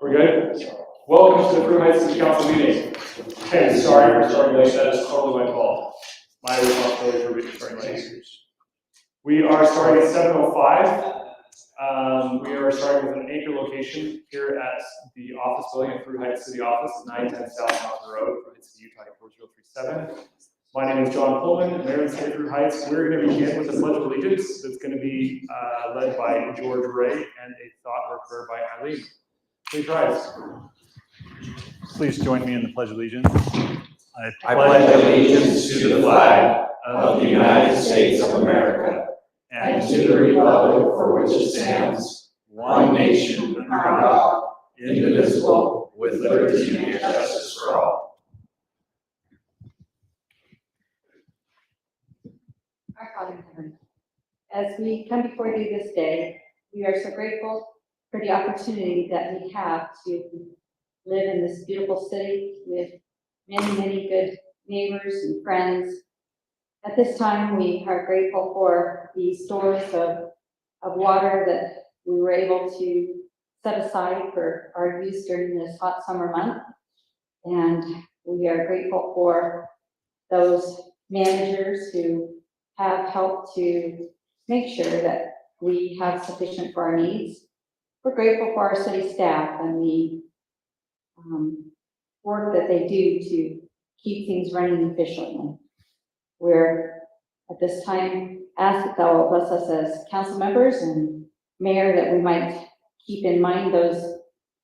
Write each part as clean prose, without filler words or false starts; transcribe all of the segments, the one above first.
We're good? Welcome to the Fruit Heights City Council meeting. Hey, sorry for starting late. That is totally my fault. My responsibility for starting late. We are starting at 7:05. We are starting with an anchor location here at the office building at Fruit Heights City Office, 910 South Mountain Road, Fruit Heights, Utah 4037. My name is John Pullman, Mayor of the City of Fruit Heights. We're going to begin with the Pledge of Allegiance that's going to be led by George Ray and a thought or prayer by Eileen. Please rise. Please join me in the Pledge of Allegiance. I pledge allegiance to the flag of the United States of America and to the republic for which it stands, one nation, under God, indivisible, with liberty and justice for all. Our Father in heaven, as we come before you this day, we are so grateful for the opportunity that we have to live in this beautiful city with many, many good neighbors and friends. At this time, we are grateful for the stores of water that we were able to set aside for our use during this hot summer month. And we are grateful for those managers who have helped to make sure that we have sufficient for our needs. We're grateful for our city staff and the work that they do to keep things running efficiently. We're at this time ask that thou bless us as council members and mayor, that we might keep in mind those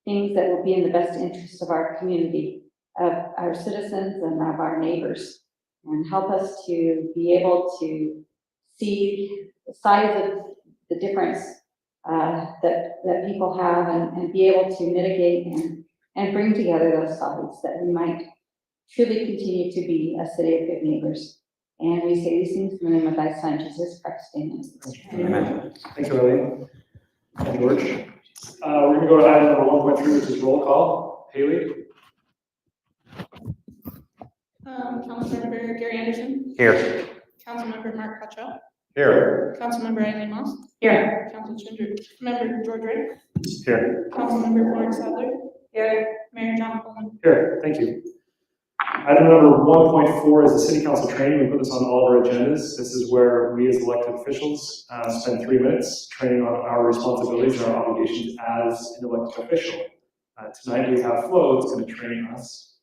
things that will be in the best interest of our community, of our citizens and of our neighbors, and help us to be able to see the size of the difference that people have, and be able to mitigate and bring together those sides, that we might truly continue to be a city of good neighbors. And we say these things in the name of thy son, Jesus Christ. Amen. Amen. Thank you, Eileen. And George. We're going to go to item number 1.3, which is roll call. Haley? Councilmember Gary Anderson. Here. Councilmember Mark Cuttrell. Here. Councilmember Eileen Moss. Here. Councilmember George Ray. Here. Councilmember Florence Sadler. Here. Mayor John Pullman. Here. Thank you. Item number 1.4 is the city council training. We put this on all of our agendas. This is where we as elected officials spend 3 minutes training on our responsibilities and our obligations as an elected official. Tonight we have Flo that's going to train us.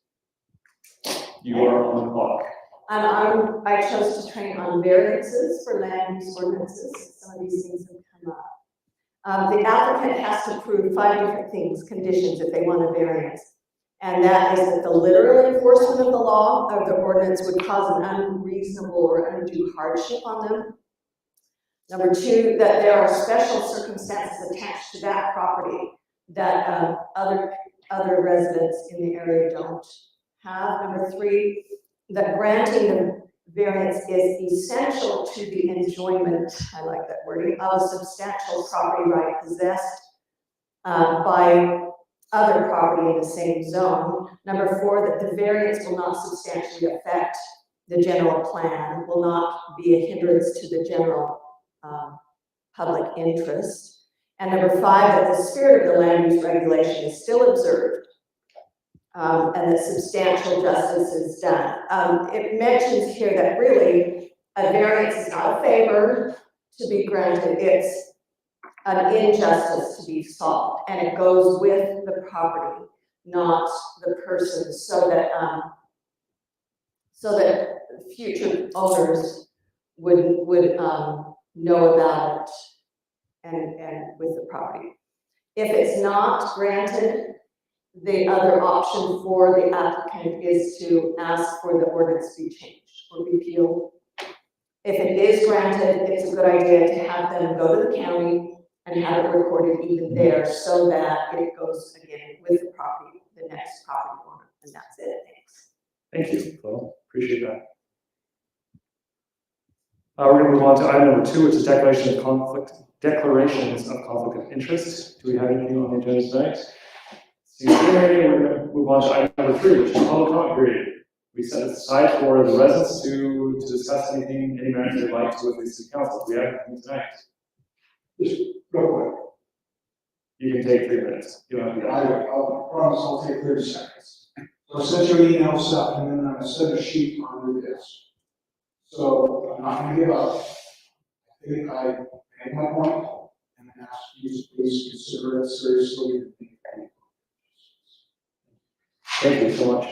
You are on the clock. I chose to train on variances for land use ordinances. Some of these things have come up. The applicant has to prove 5 different things, conditions, if they want a variance. And that is that the literal enforcement of the law of the ordinance would cause an unreasonable or undue hardship on them. Number 2, that there are special circumstances attached to that property that other residents in the area don't have. Number 3, that granting the variance is essential to the enjoyment, I like that wording, of a substantial property right possessed by other property in the same zone. Number 4, that the variance will not substantially affect the general plan, will not be a hindrance to the general public interest. And number 5, that the spirit of the land use regulation is still observed, and that substantial justice is done. It mentions here that really a variance is not a favor to be granted, it's an injustice to be solved, and it goes with the property, not the person, so that future owners would know about it and with the property. If it's not granted, the other option for the applicant is to ask for the ordinance to be changed or repealed. If it is granted, it's a good idea to have them go to the county and have it recorded even there, so that it goes again with the property, the next property owner, and that's it. Thanks. Thank you, Flo. Appreciate that. We're going to move on to item number 2, which is declarations of conflict of interest. Do we have anything on the agenda tonight? Okay, we're going to move on to item number 3, which is public comment period. we set it aside for the residents to discuss anything, any matters they'd like to with the city council. Do we have anything tonight? Just real quick. You can take 3 minutes. You don't have to. I'll promise I'll take 30 seconds. So send your emails up and then I'm gonna send a sheet on your desk. So I'm not gonna give up. I think I made my point and ask you to please consider it seriously. And think about it. Thank you so much.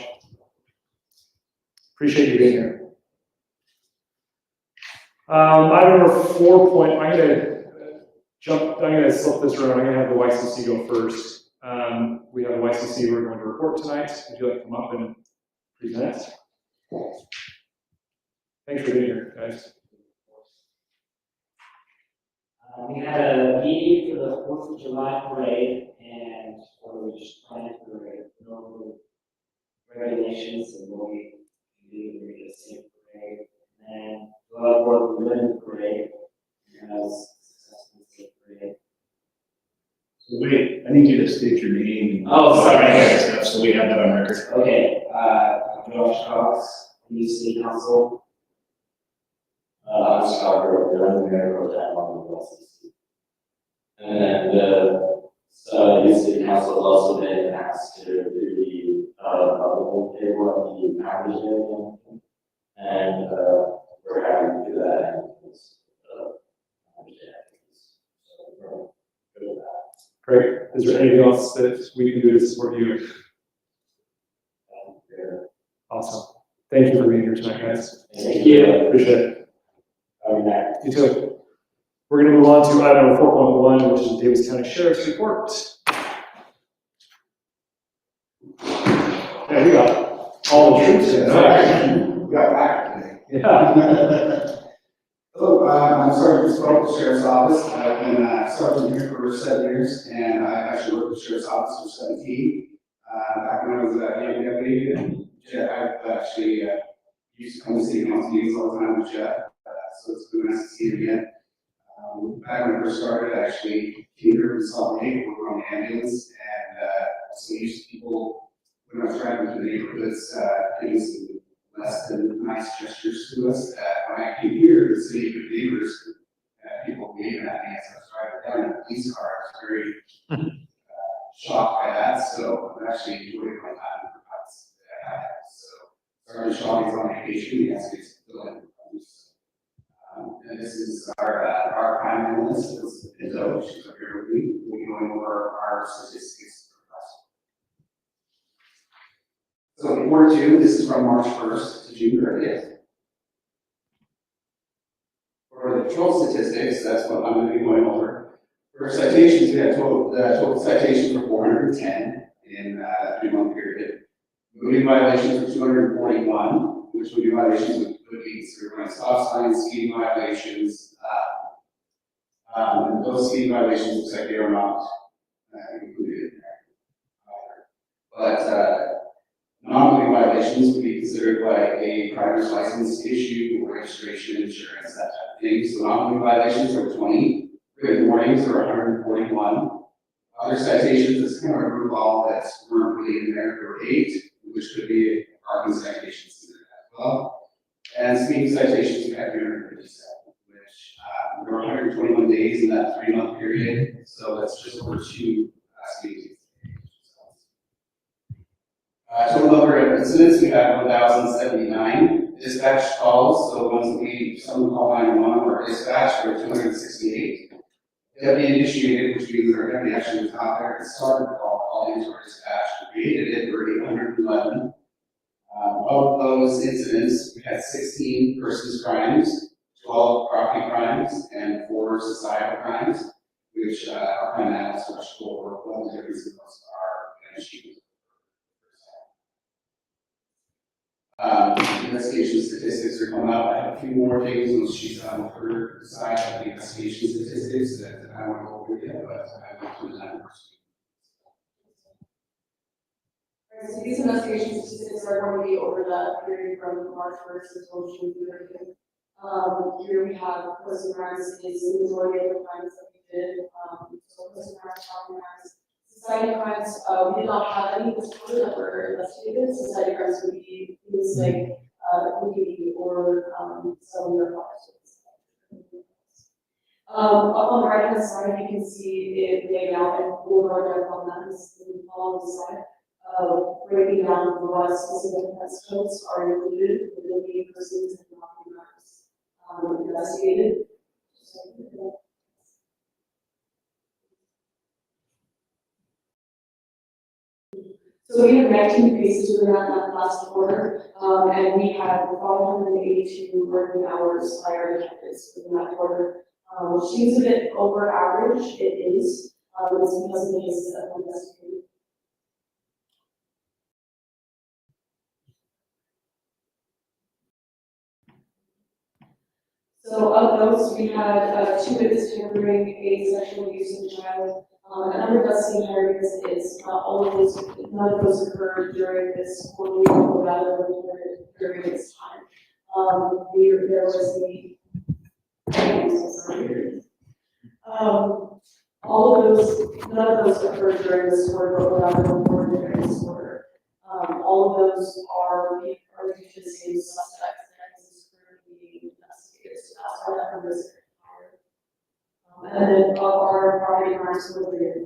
Appreciate you being here. Item number 4 I'm gonna slip this around. I'm gonna have the YCC go first. We have the YCC we're going to report tonight. Would you like to come up and present? Thanks for being here, guys. We had a meeting for the 4th of July parade, and we just planned for normal regulations and what we do during the same parade. And for the women's parade, as successful state parade. Wait, I need you to state your name. Oh, sorry. Stuff, so we have that on record. Okay, Josh Cox, new city council. I'm Scott Grover, I'm the mayor pro tem on the LCC. And the city council has also been asked to do the bubble table at the Congress area. And we're happy to do that. And it's, so we're good with that. Great. Is there anything else that we can do to support you? Awesome. Thank you for being here tonight, guys. Thank you. Appreciate it. Back. You too. We're going to move on to item number 4.1, which is the Davis County Sheriff's Report. Yeah, we got all the troops in. We got back today. Yeah. Hello, I'm Sergeant Sproul at the Sheriff's Office. I've been sergeant here for 7 years, and I actually worked at the Sheriff's Office for 17. Back when I was a young deputy, I've actually used to come to city council meetings all the time with Jeff, so it's been nice to see him again. Back when I first started, I actually came here from Salt Lake, worked on the ambulance, and also used to people when I was driving through the neighborhoods, giving some less than nice gestures to us. When I came here, the city of neighbors, people waving at me as I was driving down in a police car. I was very shocked by that. So I'm actually enjoying my time in the past that I have. So Sergeant Shaw is on vacation. He has to fill in. And this is our crime analyst, Izzo. She's up here with me. We'll be going over our statistics for the class. So report 2, this is from March 1st to June 30th. For the patrol statistics, that's what I'm going to be going over. For citations, we had total citations for 410 in that 3-month period. Moving violations for 241, which would be violations would be considered running stop signs, speeding violations, and those speeding violations looks like they are not included in there either. But non-moving violations would be considered like a driver's license issue, registration, insurance, that type of thing. So non-moving violations are 20. Written warnings are 141. Other citations, it's kind of a group all that weren't really in there, there were 8, which could be parking citations as well. And speeding citations, we had 357, which there were 121 days in that 3-month period. So that's just over 2 speeding tickets. Total number of incidents, we had 1,079. Dispatch calls, so ones that someone call 911 or dispatch, were 268. Deputy initiated, which means our deputy actually was out there and started the call into our dispatch, created it for 811. Of those incidents, we had 16 persons crimes, 12 property crimes, and 4 societal crimes, which our crime analysts will go over what the difference in those are and achieve. Investigation statistics are coming up. I have a few more things on the sheets on the third side of the investigation statistics that I want to go over yet, but I will do that first. So these investigation statistics are going to be over the period from March 1st until June 30th. Here we have person crimes is the majority of the crimes that we did. So person crimes, property crimes, Citing crimes, we did not have any this quarter that were investigated, so citing crimes would be things like, nudity or, selling narcotics. Up on the right hand side, you can see it laid out in Boulevard on that is on the side. Breaking down what specific offense codes are included within the persons and property matters investigated. So we had 19 cases during that last quarter, and we had 582 working hours by our detectives in that quarter. Which seems a bit over average, it is, it's because of the cases that we investigated. So of those, we had 2 witnesses delivering a sexual abuse of a child. A number does seem higher because it's not all of those, none of those occurred during this quarterly, but rather during this time. There was the I'm so sorry. All of those, none of those occurred during this quarter, but rather reported during this quarter. All of those are due to the same suspects that is currently being investigated, so that's why that number is higher. And then of our property crimes were related,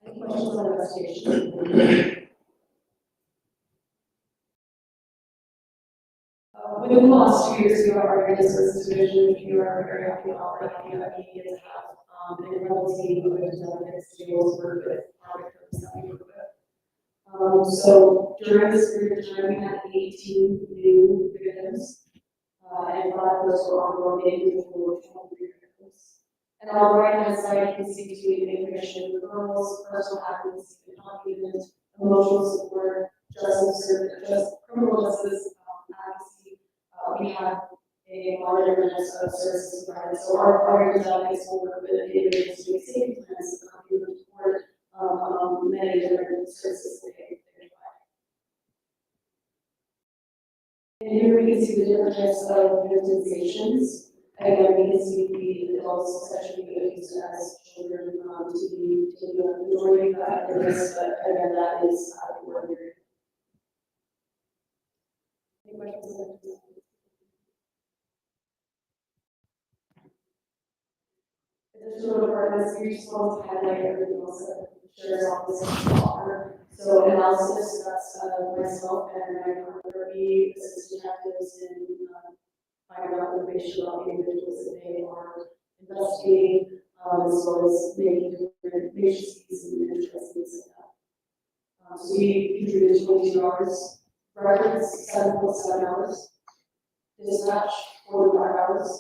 any questions on investigation? Within the last 2 years, we are our services division, we are very happy about that we have an incredible team of executives to be able to work with our victims that we work with. So during this period of time, we had 18 new victims, and 5 of those were ongoing, with 23 victims. And on the right hand side, you can see between information referrals, personal advocacy, document, emotional support, criminal justice advocacy. We have a large range of services provided. So our advocates will work with individuals to make safety plans, support many different services that they provide. And here we can see the different types of victimizations. Again, we can see the adults sexually abused as children to be the majority of that, but again, that is ordinary. Any questions? Additional departments, we just want to highlight everything else that the sheriff's office has to offer. So analysis, that's myself and my partner, we assist detectives in finding out information about the individuals that they are investigating, as well as making different agencies and interests, things like that. So we contributed 22 hours, records 7.7 hours, dispatch 45 hours,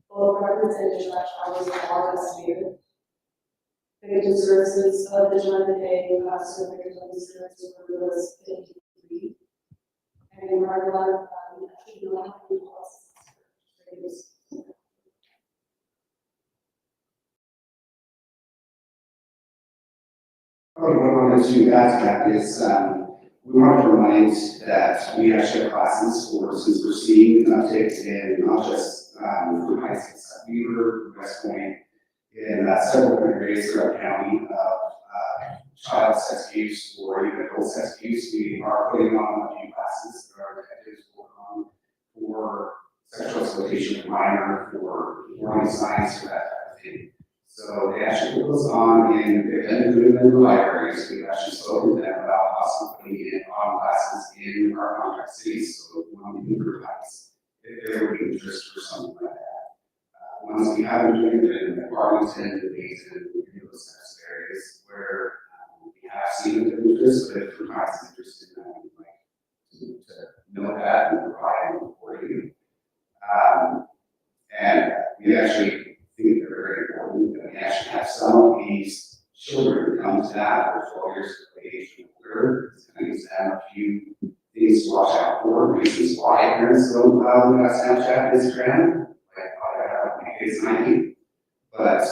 both records and dispatch hours are estimated. Victim services of the gentleman day, so victim services was 53. And in regular, actually, you don't have to do What I wanted to add to that is, we wanted to remind that we actually have classes for, since we're seeing an uptick in not just from high school, Weaver, West Point, in several different areas throughout the county of child sex abuse or even adult sex abuse. We are putting on a few classes that our detectives work on for sexual exploitation of minor, for warning signs, for that type of thing. So they actually put us on they've been doing them in the libraries. We've actually spoken to them about possibly putting it on classes in our contract cities. So we want to be group heights if there would be interest for something like that. Once we have been doing it in Arlington, Dayton, those types of areas where we have seen the interest, but if group heights is interested in that, we'd like to know that and provide them for you. And we actually think they're very important, that we actually have some of these children come to that for 12 years of age and older. It's going to give them a few things to watch out for, reasons why parents don't look at Snapchat and Instagram, like I have my kids 90, but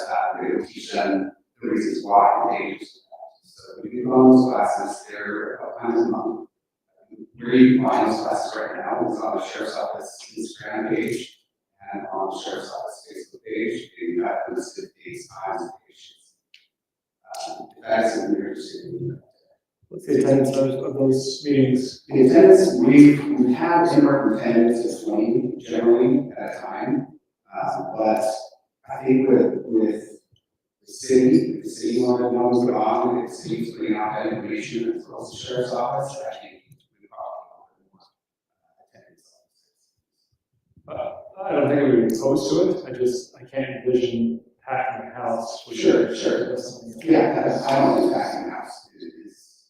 they will teach them the reasons why and dangers. So we do on those classes, they're a couple times a month. Where you can find those classes right now is on the Sheriff's Office Instagram page. and on the Sheriff's Office Facebook page, and you have listed dates, times, and locations. If that's something you're interested in. What's the attendance of those meetings? The attendance, we have anywhere from 10 to 20 generally at a time. But I think with the city, if the city wanted to know what's going on, if the city's putting out that information as well as the Sheriff's Office, I think we probably want more attendance. I don't think we would be opposed to it. I can't envision packing the house. Sure. That's something else. Yeah, I don't think back in the house is.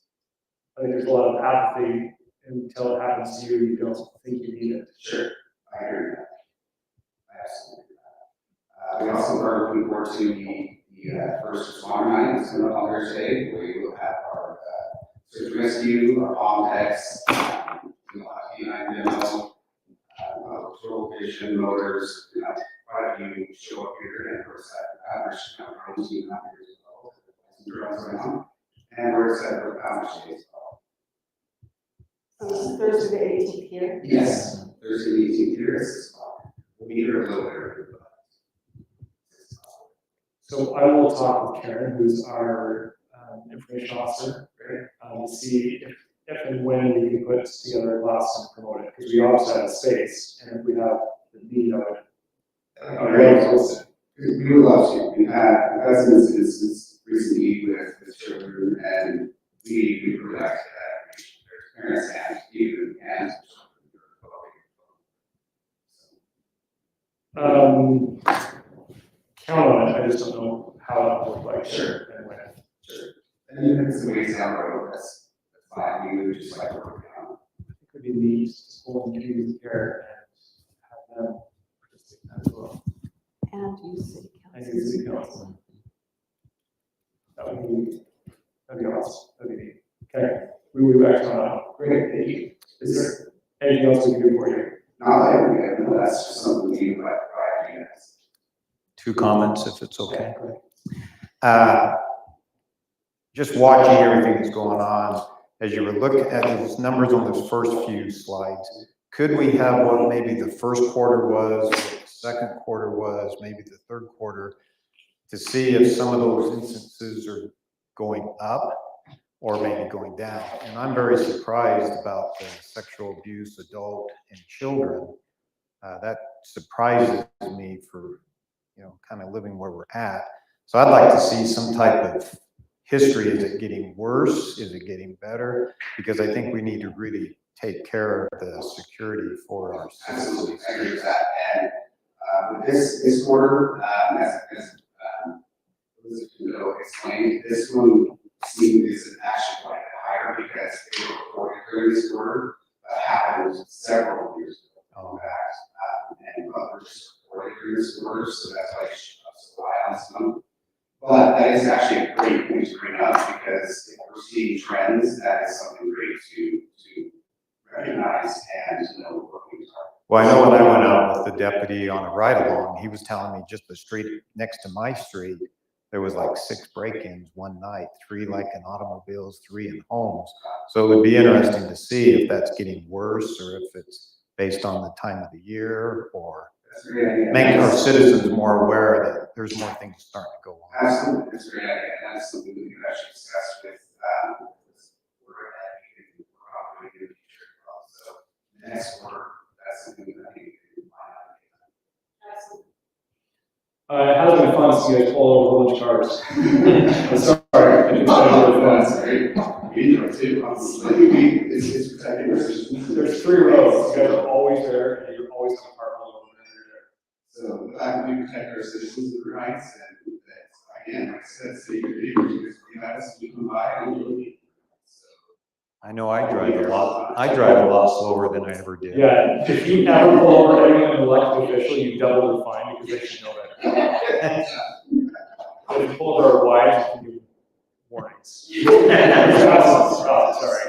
I think there's a lot of apathy until it happens to you, you don't think you need it. Sure, I agree with that. I absolutely agree with that. We also are looking forward to the first responder night, it's going to on Thursday, where we will have our search and rescue, our bomb techs, we'll have P9 demo, patrol vision, motors, quite a few show up here, and of course, average drones, team out here as well, some drones around, and we're excited for Power Day as well. Thursday the 18th here. Yes, Thursday the 18th here is we'll be here a little bit early, but. So I will talk with Karen, who's our information officer, to see if and when we can put together a class and promote it, because we also have space, and if we have the need of it. We would love to. We've had some instances recently with children, and we provide parents and even and. Count on it, I just don't know how that will look like. Sure. And when. Sure. And even if it's a ways down the road, that's fine. We would just like to work on it. It could be neat to school and community care and have them participate in that as well. And use city And council. use city council. That'd be awesome. That'd be neat. Okay, we will be back to that. Great, thank you. Is there anything else we can do for you? Not that every day, no, that's just something we would like to provide you guys. 2 comments, if it's okay. Just watching everything that's going on, as you were looking at those numbers on those first few slides, could we have what maybe the first quarter was, what the second quarter was, maybe the third quarter, to see if some of those instances are going up or maybe going down? And I'm very surprised about the sexual abuse, adult and children. That surprises me for, kind of living where we're at. So I'd like to see some type of history. Is it getting worse? Is it getting better? Because I think we need to really take care of the security for our Absolutely, citizens. I agree with that. And with this quarter, as explained, this one is actually quite higher because it was reported during this quarter, happened several years ago. And others reported during this quarter, so that's why it's so high on some. But that is actually a great point to bring up, because if we're seeing trends, that is something great to recognize and know what we are. Well, I know when I went out with the deputy on a ride-along, he was telling me just the street next to my street, there was like 6 break-ins one night, 3 like in automobiles, 3 in homes. So it would be interesting to see if that's getting worse or if it's based on the time of the year, or That's a great idea. make our citizens more aware that there's more things starting to go on. Absolutely, that's a great idea, and that's something we can actually discuss with, we're probably in the future as well. So the next quarter, that's something that I think we can find out. Absolutely. It has been fun to see you guys pull over a bunch of cars. I'm sorry. I didn't say it was fun. Great. We enjoy it too, honestly. It's protecting our citizens. There's 3 roads, you guys are always there, and you're always on park all over there. So the fact that we protect our citizens of the rights, and that, again, like I said, city neighbors, we have us, we come by and really. I know I drive a lot slower than I ever did. Yeah, if you ever pull over anyone in an elected official, you double the fine, because they should know that. If you pull over our wives, you can give warnings. Sorry.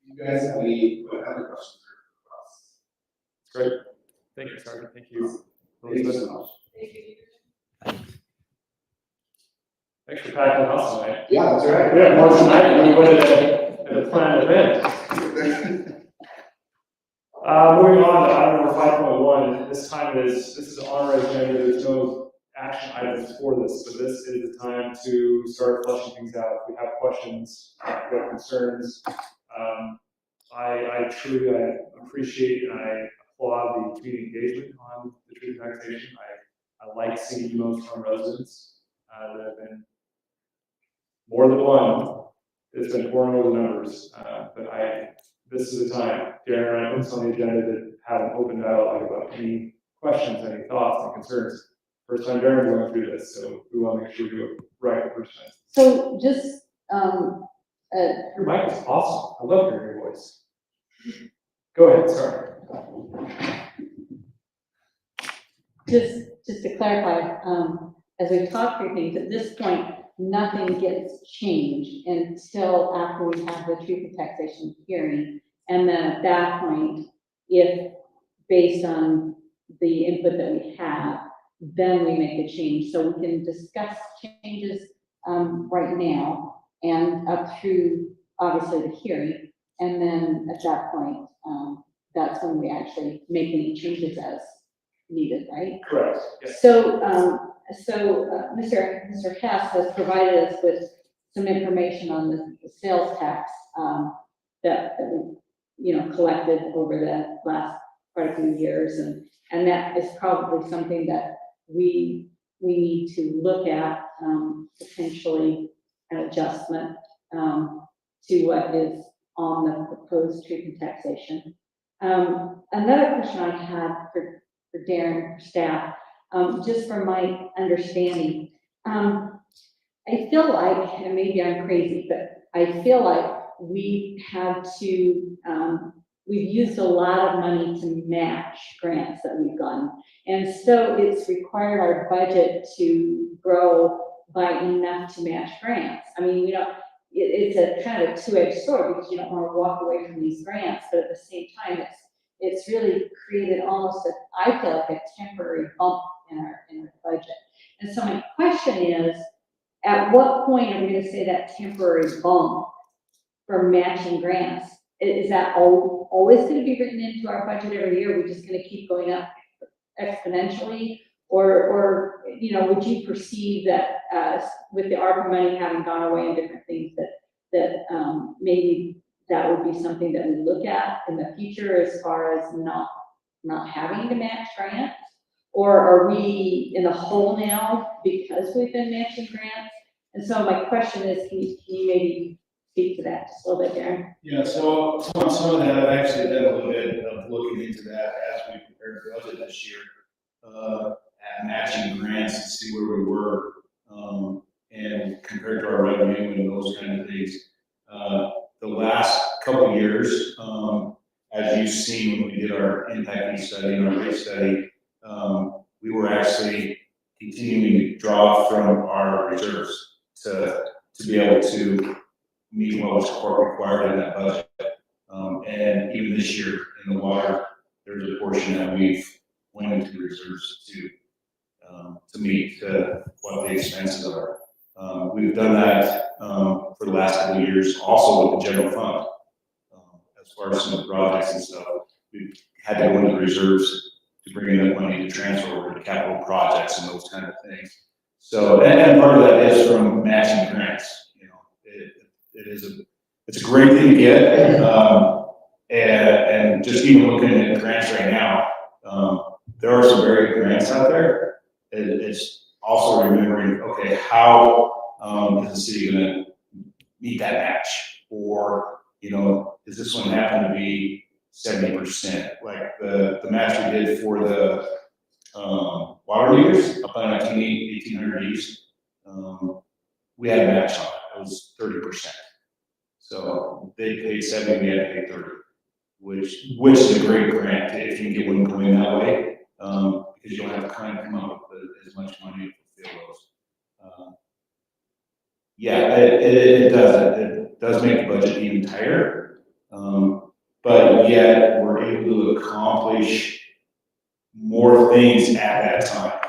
You guys have any other questions for us? Great. Thank you, Sergeant. Thank you. Thank you so much. Thank you. Thanks for packing the house tonight. Yeah, that's right. We had more tonight than we would at a planned event. Moving on to item number 5.1, this is on our agenda, there's no action items for this, but this is the time to start fleshing things out. If we have questions, if we have concerns, I truly appreciate and I applaud the community engagement on the tree taxation. I like seeing emails from residents that have been more than one. It's been pouring over the numbers, but this is the time. Darren and I put this on the agenda to have an open dialogue about any questions, any thoughts, any concerns. First time Darren's going through this, so we want to make sure we do it right the first time. So just, Your mic is awesome. I love hearing your voice. Go ahead, sorry. just to clarify, as we talk through things, at this point, nothing gets changed until after we have the truth and taxation hearing. And then at that point, if based on the input that we have, then we make a change. So we can discuss changes right now and up through obviously the hearing. And then at that point, that's when we actually make any changes as needed, right? Correct. Yes. So, Mr. Hess has provided us with some information on the sales tax that we, collected over the last quite a few years, and that is probably something that we need to look at, potentially an adjustment to what is on the proposed treatment taxation. Another question I had for Darren, for staff, just from my understanding, I feel like, and maybe I'm crazy, but I feel like we have to, we've used a lot of money to match grants that we've gotten. And so it's required our budget to grow by enough to match grants. I mean, it's a kind of a two-edged sword because you don't want to walk away from these grants, but at the same time, it's really created almost I feel like a temporary bump in our budget. And so my question is, at what point are we going to say that temporary bump for matching grants? Is that always going to be written into our budget every year? We're just going to keep going up exponentially? Or would you perceive that with the ARPA money having gone away and different things that maybe that would be something that we look at in the future as far as not having to match grants? Or are we in the hole now because we've been matching grants? And so my question is, can you maybe speak to that just a little bit, Darren? Yeah, so some of that, I've actually done a little bit of looking into that as we prepared the budget this year, at matching grants to see where we were, and compared to our revenue and those kind of things. The last couple of years, as you've seen when we did our impact fee study and our rate study, we were actually continuing to draw from our reserves to be able to meet what was required in that budget. And even this year in the water, there's a portion that we've went into reserves to meet what the expenses are. We've done that for the last couple of years, also with the general fund. As far as some of the projects and stuff, we've had to go into reserves to bring in that money to transfer over to capital projects and those kind of things. So, and part of that is from matching grants. It's a great thing to get. And just even looking at grants right now, there are some very good grants out there. It's also remembering, okay, how is the city going to meet that match? Or, does this one happen to be 70%? Like the match we did for the water meters up on 1800 East, we had a match on it. It was 30%. So they paid 70, we had to pay 30, which is a great grant if you can get one going that way, because you don't have to kind of come up with as much money to fulfill those. Yeah, it does. It does make the budget even tighter, but yet we're able to accomplish more things at that time.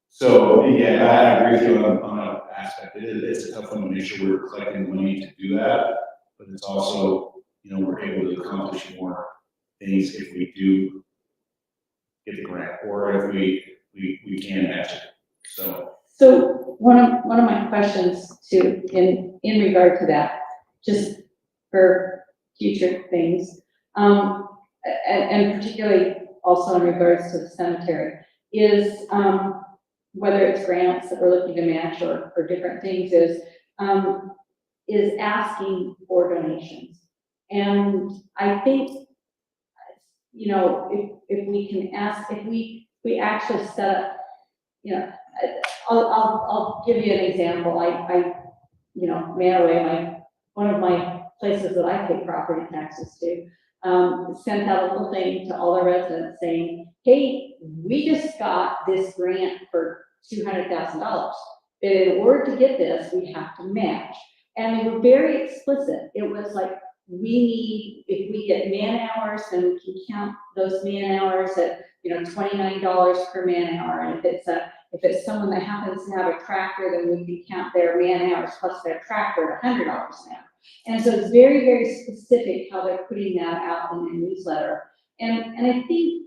So yeah, I agree with you on that aspect. It's a tough one to make sure we're collecting the money to do that, but it's also, we're able to accomplish more things if we do get the grant, or if we can match it. So one of my questions too, in regard to that, just for future things, and particularly also in regards to the cemetery, is, whether it's grants that we're looking to match or different things, is asking for donations. And I think, you know, if we can ask, if we actually set up, you know, I'll give you an example. I you know, mail away one of my places that I pay property taxes to, sent out a little thing to all the residents saying, hey, we just got this grant for $200,000. But in order to get this, we have to match. And they were very explicit. It was like, we need, if we get man hours, then we can count those man hours at, you know, $29 per man hour. And if it's someone that happens to have a tractor, then we can count their man hours plus their tractor at $100 an hour. And so it's very, very specific how they're putting that out in their newsletter. And I think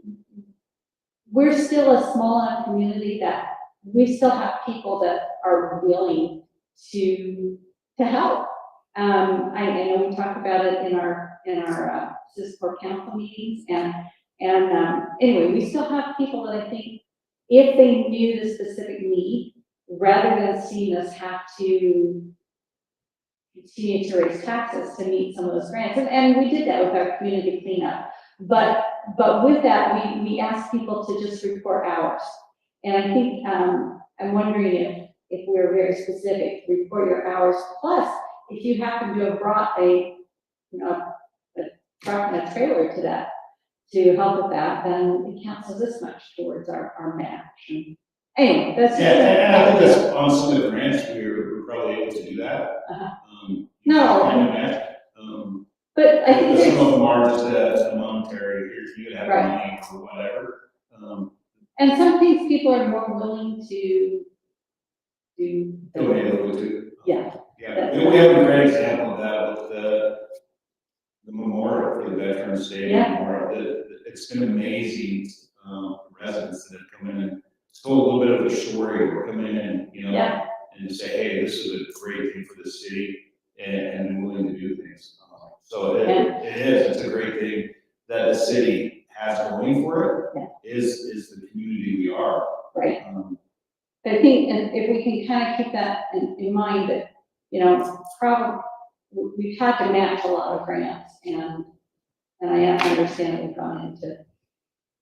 we're still a small enough community that we still have people that are willing to help. I know we talked about it in our CISCOR council meetings, and anyway, we still have people that I think, if they knew the specific need, rather than seeing us have to continue to raise taxes to meet some of those grants, and we did that with our community cleanup. But with that, we asked people to just report hours, and I think I'm wondering if we're very specific, report your hours, plus if you happen to have brought a truck and a trailer to that to help with that, then it counts as this much towards our match. Anyway, that's. Yeah, and I think that's on some of the grants, we're probably able to do that. No. Kind of match. But I think Some of there's, them are just a monetary, you could have Right. money or whatever. and some things people are more willing to do. Donate a little too. Yeah. Yeah, we have a great example of that with the memorial for the Veterans Day Yeah. Memorial. It's been amazing, residents that have come in and told a little bit of a story, or come in and, you know, Yeah. and say, hey, this is a great thing for the city, and willing to do things. So it is, it's a great thing that the city has going for it, is the community we are. Right. I think, and if we can kind of keep that in mind, that, you know, probably, we've had to match a lot of grants, and I understand we've gone into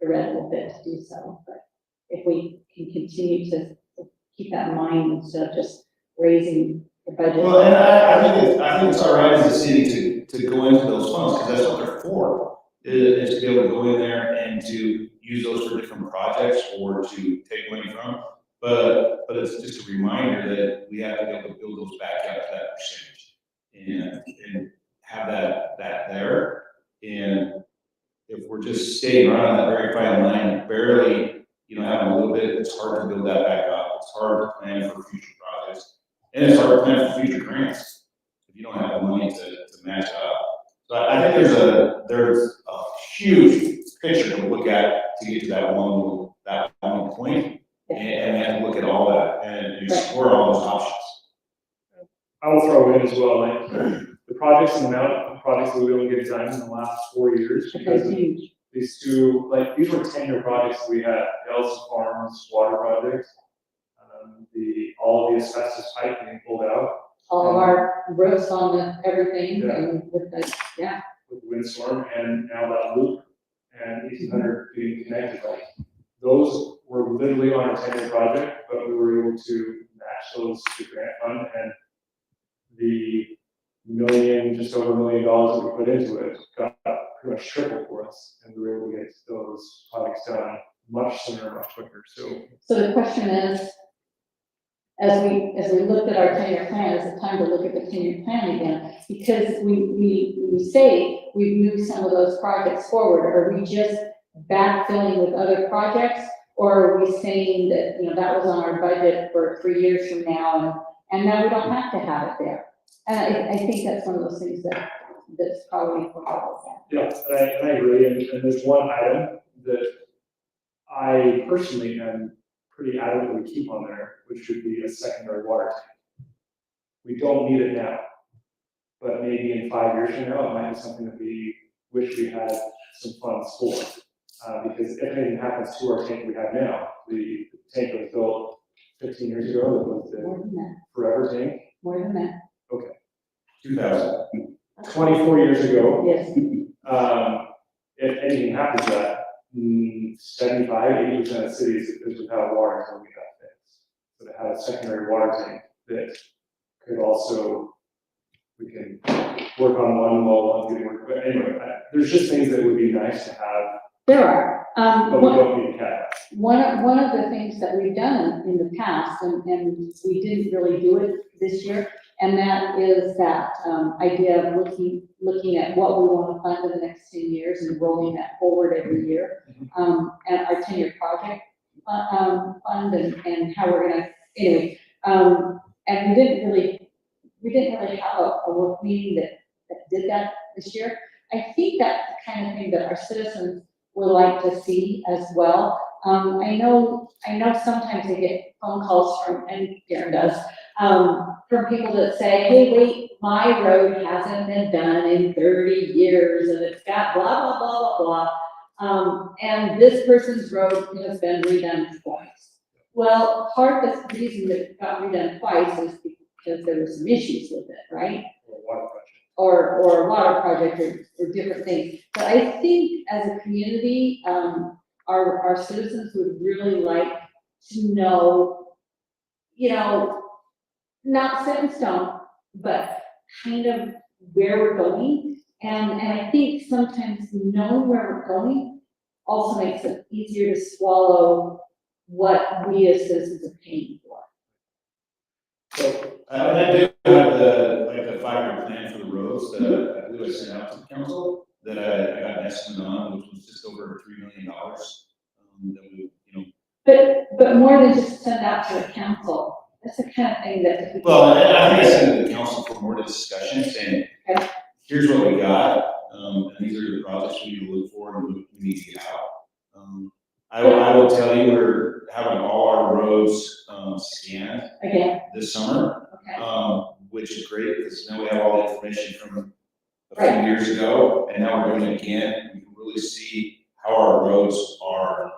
the red a little bit to do so, but if we can continue to keep that in mind instead of just raising the budget. Well, and I think it's all right as a city to go into those funds, because that's what they're for, is to be able to go in there and to use those for different projects or to take money from. But it's just a reminder that we have to be able to build those back up to that percentage and have that there. And if we're just staying right on that very fine line, barely, you know, having a little bit, it's hard to build that back up. It's hard to plan for future projects, and it's hard to plan for future grants if you don't have the money to match up. So I think there's a huge picture to look at to get to that one point, and we have to look at all that and explore all those options. I will throw in as well, like, the projects and the amount of projects that we were able to get done in the last 4 years, because of Huge. these two, like, these were 10-year projects we had, Ellis Farms water project, all of the asbestos pipe being pulled out All of our roofs on everything, Yeah. and with the, with the windstorm, and now that loop and 1800 being connected, like, those were literally on our 10-year project, but we were able to match those to grant fund, and the just over $1 million that we put into it got pretty much triple for us, and we were able to get those projects done much sooner, much quicker, so. so the question is, as we looked at our 10-year plan, is it time to look at the 10-year plan again? Because we say we've moved some of those projects forward. Are we just backfilling with other projects? Or are we saying that, you know, that was on our budget for 3 years from now, and now we don't have to have it there? And I think that's one of those things that's probably for all of that. Yeah, and I agree, and there's one item that I personally am pretty adamant that we keep on there, which would be a secondary water tank. We don't need it now, but maybe in 5 years from now, it might be something that we wish we had some funds for. Because if anything happens to our tank we have now, the tank was built 15 years ago, it was More the than that, forever tank. more than that, 2000. 24 years ago, yes. if anything happens to that, 75–80% of cities is without water until we got fixed. So to have a secondary water tank that could also, we can work on one while one's getting work. But anyway, there's just things that would be nice to have, There are. but we don't need a cat. One of the things that we've done in the past, and we didn't really do it this year, and that is that idea of looking at what we want to fund in the next 10 years and rolling that forward every year. And our 10-year project fund and how we're gonna, anyway. And we didn't really have a work meeting that did that this year. I think that's the kind of thing that our citizens would like to see as well. I know sometimes they get phone calls from, and Darren does, from people that say, hey, wait, my road hasn't been done in 30 years and it's got blah, blah, blah, blah, blah. And this person's road has been redone twice. Well, part of the reason that it got redone twice is because there were some issues with it, right? Or a water project or different things. But I think as a community, our citizens would really like to know, not set in stone, but kind of where we're going. And I think sometimes knowing where we're going also makes it easier to swallow what we as citizens are paying for. So, I do have the 5-year plan for the roads that I believe I sent out to the council, that I got an estimate on, which was just over $3 million. That we, But more than just send out to the council, that's the kind of thing that. well, I think I sent it to the council for more discussion, saying, Okay. here's what we got, and these are the projects we need to look for and we need to get out. I will tell you, we're having all our roads scanned Again, this summer, okay, which is great, because now we have all the information from a Right. few years ago, and now we're doing it again. We can really see how our roads are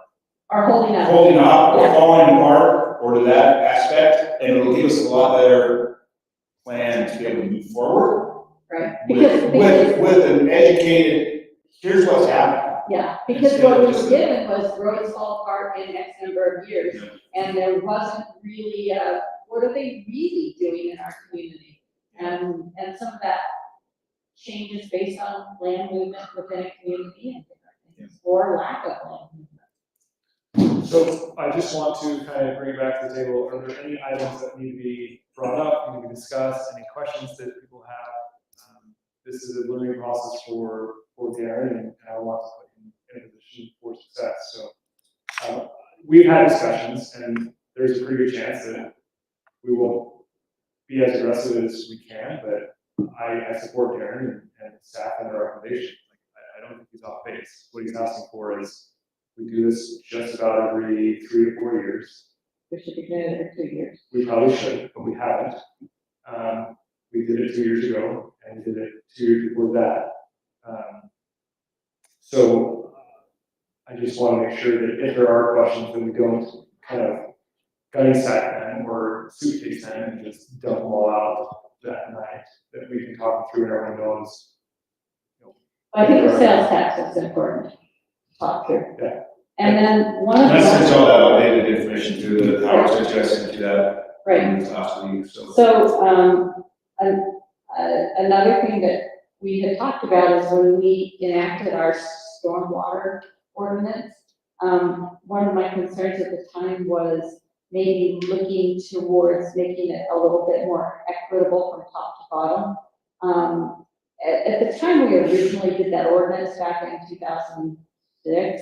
holding up. holding up, or Yeah. falling apart, or to that aspect, and it'll give us a lot better plan to be able to move forward Right, with an educated, here's what's happening. yeah, because what we were given was roads fall apart in X number of years, Yeah. and there wasn't really, what are they really doing in our community? And some of that changes based on land movement within a community and different things, or lack of land movement. So I just want to kind of bring it back to the table. Are there any items that need to be brought up, need to be discussed, any questions that people have? This is a learning process for Darren, and I want to put him in a position for success. So we've had discussions, and there's a pretty good chance that we won't be as aggressive as we can, but I support Darren and staff and their recommendation. I don't think he's off base. What he's asking for is we do this just about every 3 to 4 years. We should be doing it every 2 years. We probably should, but we haven't. We did it 2 years ago, and did it 2 years before that. So I just want to make sure that if there are questions, that we don't kind of gunny sack them or suitcase them and just dump them all out that night, that we can talk them through and everyone knows. I think the sales tax is important to talk through. Yeah. And then one of And I sent the, all that updated information to the Howard Church, I sent you that. right, Last week, so. so, another thing that we had talked about is when we enacted our stormwater ordinance, one of my concerns at the time was maybe looking towards making it a little bit more equitable from top to bottom. At the time we originally did that ordinance back in 2006,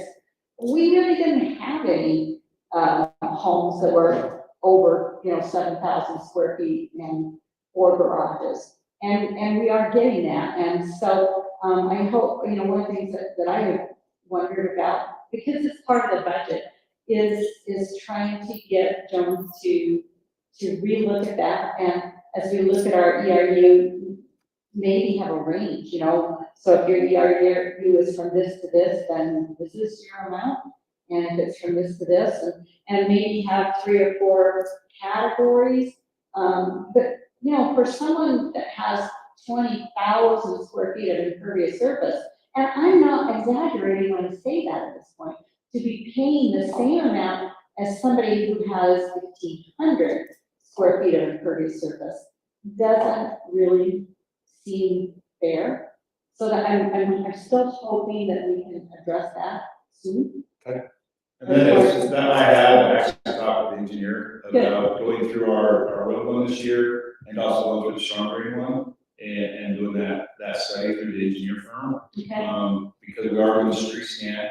we really didn't have any homes that were over, 7,000 square feet and 4 garages. And we are getting that. And so I hope, one of the things that I have wondered about, because it's part of the budget, is trying to get Jones to relook at that, and as we look at our ERU, maybe have a range, you know? So if your ERU is from this to this, then this is your amount, and if it's from this to this, and maybe have 3 or 4 categories. But, you know, for someone that has 20,000 square feet of impervious surface, and I'm not exaggerating when I say that at this point, to be paying the same amount as somebody who has 1,500 square feet of impervious surface doesn't really seem fair. So that I'm still hoping that we can address that soon. And then I have actually talked with the engineer about going through our road one this year and also going through the storm drain one and doing that study through the engineer firm. Okay. Because we are doing the street scan,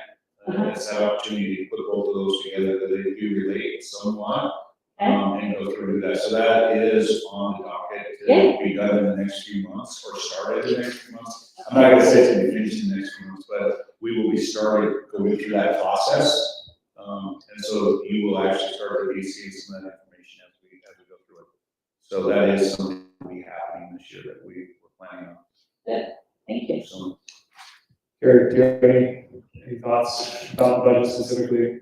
it's that opportunity to put both of those together, that they do relate somewhat, and go through that. So that is on the docket to be done in the next few months or started in the next few months. I'm not gonna say it's gonna be finished in the next few months, but we will be starting going through that process. And so you will actually start to be seeing some of that information as we go through it. So that is something that will be happening this year that we're planning on. Good, thank you. So, Gary, do you have any thoughts about the budget specifically?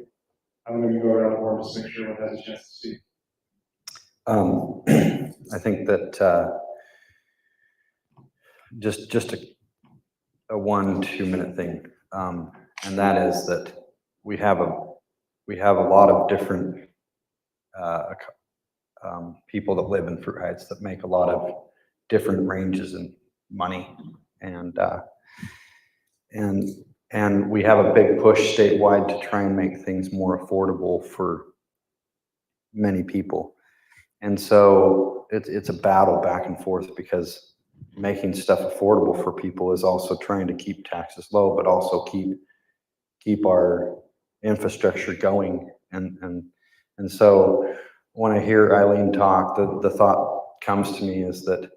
I'm gonna go around the board just to make sure everyone has a chance to speak. I think that just a 1-2 minute thing, and that is that we have a lot of different people that live in Fruit Heights that make a lot of different ranges in money, and we have a big push statewide to try and make things more affordable for many people. And so it's a battle back and forth, because making stuff affordable for people is also trying to keep taxes low, but also keep our infrastructure going. And so when I hear Eileen talk, the thought comes to me is that,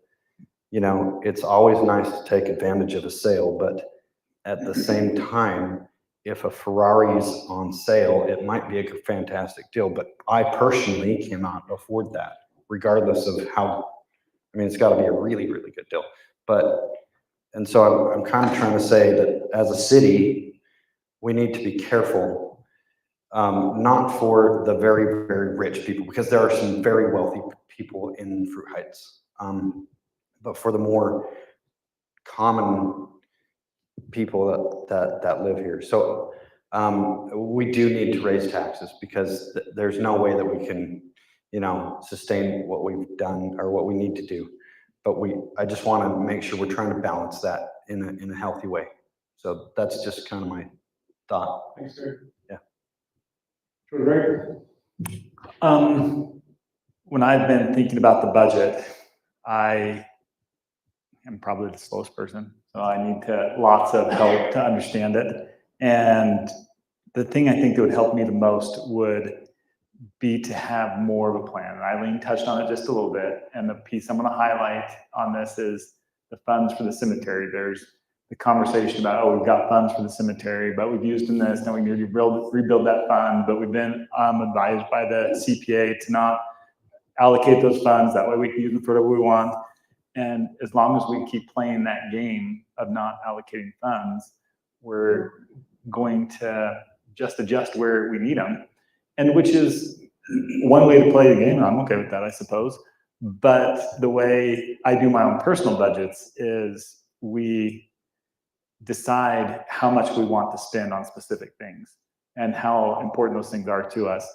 you know, it's always nice to take advantage of a sale, but at the same time, if a Ferrari is on sale, it might be a fantastic deal, but I personally cannot afford that, regardless of how, I mean, it's got to be a really, really good deal. And so I'm kind of trying to say that as a city, we need to be careful, not for the very, very rich people, because there are some very wealthy people in Fruit Heights, but for the more common people that live here. So we do need to raise taxes, because there's no way that we can, you know, sustain what we've done or what we need to do. But I just want to make sure we're trying to balance that in a healthy way. So that's just kind of my thought. Thanks, sir. Yeah. Sure, Greg. When I've been thinking about the budget, I am probably the slowest person, so I need lots of help to understand it. And the thing I think that would help me the most would be to have more of a plan. And Eileen touched on it just a little bit. And the piece I'm going to highlight on this is the funds for the cemetery. There's the conversation about, oh, we've got funds for the cemetery, but we've used in this, now we need to rebuild that fund. But we've been advised by the CPA to not allocate those funds. That way we can use them for whatever we want. And as long as we keep playing that game of not allocating funds, we're going to just adjust where we need them. And which is one way to play the game, and I'm okay with that, I suppose. But the way I do my own personal budgets is we decide how much we want to spend on specific things and how important those things are to us.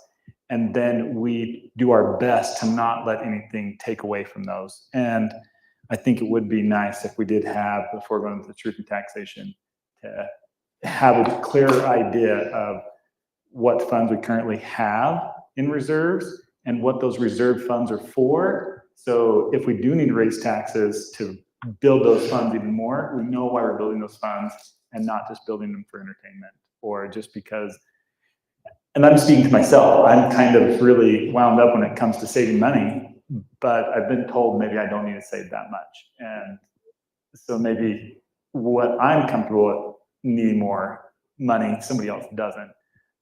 And then we do our best to not let anything take away from those. And I think it would be nice if we did have, before going to the truth and taxation, to have a clear idea of what funds we currently have in reserves and what those reserve funds are for. So if we do need to raise taxes to build those funds even more, we know why we're building those funds and not just building them for entertainment or just because. And I'm speaking to myself, I'm kind of really wound up when it comes to saving money, but I've been told maybe I don't need to save that much. And so maybe what I'm comfortable with needing more money, somebody else doesn't.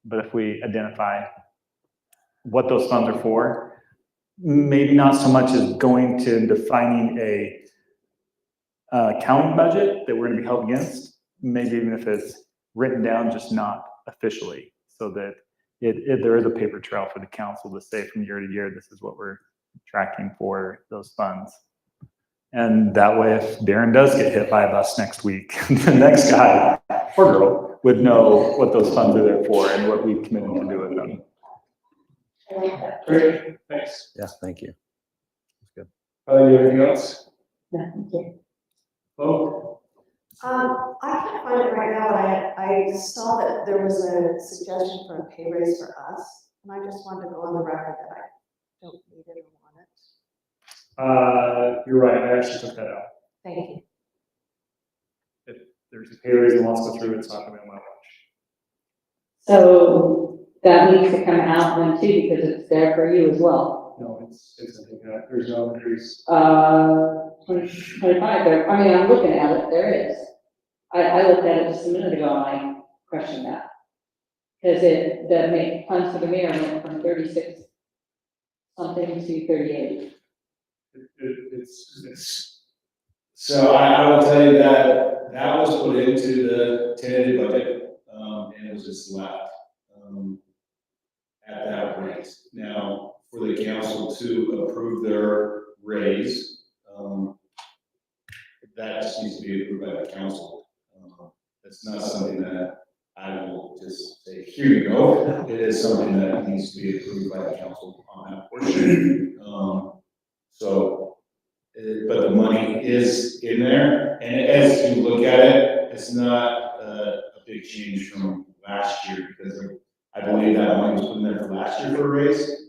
But if we identify what those funds are for, maybe not so much as going to defining a county budget that we're gonna be held against, maybe even if it's written down, just not officially, so that there is a paper trail for the council to say from year to year, this is what we're tracking for those funds. And that way, if Darren does get hit by a bus next week, the next guy or girl would know what those funds are there for and what we've committed to do with them. Great, thanks. Yeah, thank you. You have anything else? No, thank you. Oh, I can't find it right now, but I saw that there was a suggestion for a pay raise for us, and I just wanted to go on the record that I don't need it or want it. you're right, I actually took that out. Thank you. If there's a pay raise that wants to go through, it's not gonna be on my watch. So that needs to come out then too, because it's there for you as well. No, it's there's no increase. 25, there, I mean, I'm looking at it, there is. I looked at it just a minute ago and I questioned that. Because the funds for the mayor went from 36 something to 38. It's, So I will tell you that that was put into the tentative budget, and it was just left, at that rate. Now, for the council to approve their raise, that just needs to be approved by the council. It's not something that I will just say, here you go. It is something that needs to be approved by the council on that portion. But the money is in there, and as you look at it, it's not a big change from last year, because I believe that money was put in there for last year for a raise,